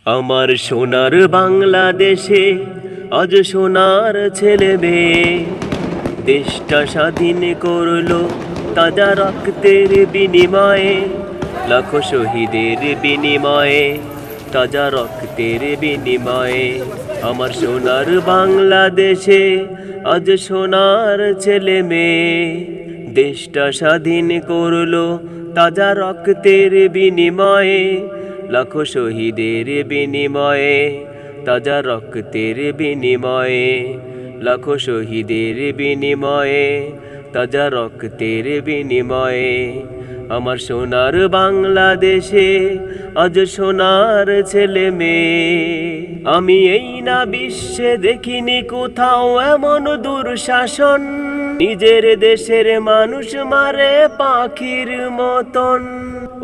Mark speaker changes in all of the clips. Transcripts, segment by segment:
Speaker 1: আমার সোনার বাংলাদেশে আজ সোনার ছেলে মেয়ে দেশটা স্বাধীন করলো তাজা রক্তের বিনিময়ে, লাখো শহীদের বিনিময়ে, তাজা রক্তের বিনিময়ে। আমার সোনার বাংলাদেশে আজ সোনার ছেলে মেয়ে দেশটা স্বাধীন করলো তাজা রক্তের বিনিময়ে, লাখো শহীদের বিনিময়ে, তাজা রক্তের বিনিময়ে, লাখো শহীদের বিনিময়ে, তাজা রক্তের বিনিময়ে। আমার সোনার বাংলাদেশে আজ সোনার ছেলে মেয়ে। আমি এই না বিশ্বে দেখিনি কোথাও এমন দুঃশাসন, নিজের দেশের মানুষ মারে পাখির মতন।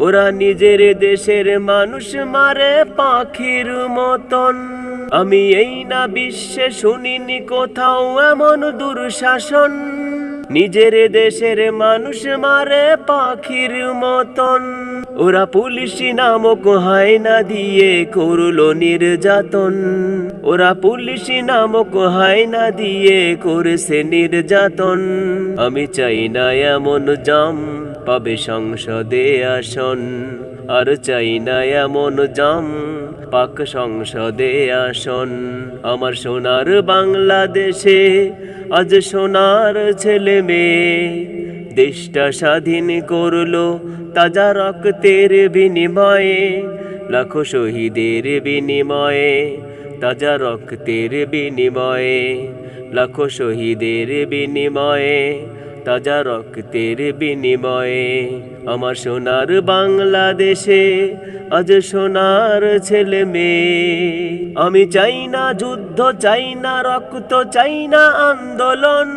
Speaker 1: ওরা নিজের দেশের মানুষ মারে পাখির মতন। আমি এই না বিশ্বে শুনিনি কোথাও এমন দুঃশাসন, নিজের দেশের মানুষ মারে পাখির মতন। ওরা পুলিশি নামক হায়না দিয়ে করলো নির্যাতন, ওরা পুলিশি নামক হায়না দিয়ে করেছে নির্যাতন। আমি চাই না এমন জাম পাবে সংসদে আসন, আর চাই না এমন জাম পাক সংসদে আসন। আমার সোনার বাংলাদেশে আজ সোনার ছেলে মেয়ে দেশটা স্বাধীন করলো তাজা রক্তের বিনিময়ে, লাখো শহীদের বিনিময়ে, তাজা রক্তের বিনিময়ে, লাখো শহীদের বিনিময়ে, তাজা রক্তের বিনিময়ে। আমার সোনার বাংলাদেশে আজ সোনার ছেলে মেয়ে। আমি চাই না যুদ্ধ, চাই না রক্ত, চাই না আন্দোলন।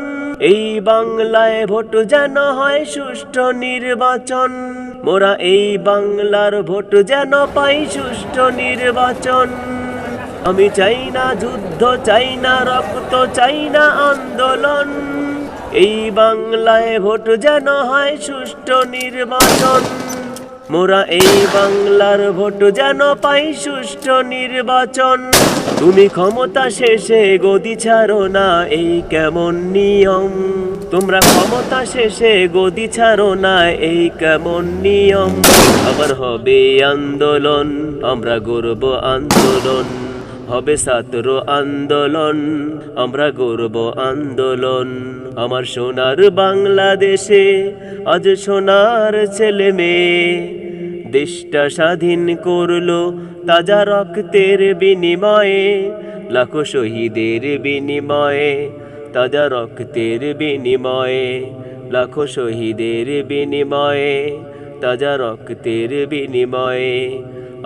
Speaker 1: এই বাংলায় ভোট যেন হয় সুষ্ঠু নির্বাচন, মোরা এই বাংলার ভোট যেন পাই সুষ্ঠু নির্বাচন। আমি চাই না যুদ্ধ, চাই না রক্ত, চাই না আন্দোলন। এই বাংলায় ভোট যেন হয় সুষ্ঠু নির্বাচন, মোরা এই বাংলার ভোট যেন পাই সুষ্ঠু নির্বাচন। তুমি ক্ষমতা শেষে গদি ছাড়ো না, এই কেমন নিয়ম? তোমরা ক্ষমতা শেষে গদি ছাড়ো না, এই কেমন নিয়ম? আবার হবে আন্দোলন, আমরা গর্ব আন্দোলন, হবে ছাত্র আন্দোলন, আমরা গর্ব আন্দোলন। আমার সোনার বাংলাদেশে আজ সোনার ছেলে মেয়ে দেশটা স্বাধীন করলো তাজা রক্তের বিনিময়ে, লাখো শহীদের বিনিময়ে, তাজা রক্তের বিনিময়ে, লাখো শহীদের বিনিময়ে, তাজা রক্তের বিনিময়ে।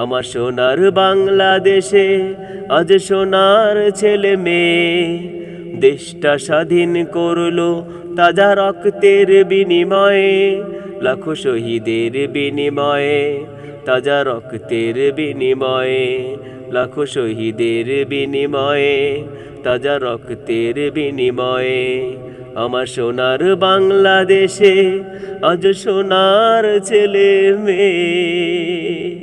Speaker 1: আমার সোনার বাংলাদেশে আজ সোনার ছেলে মেয়ে দেশটা স্বাধীন করলো তাজা রক্তের বিনিময়ে, লাখো শহীদের বিনিময়ে, তাজা রক্তের বিনিময়ে, লাখো শহীদের বিনিময়ে, তাজা রক্তের বিনিময়ে। আমার সোনার বাংলাদেশে আজ সোনার ছেলে মেয়ে।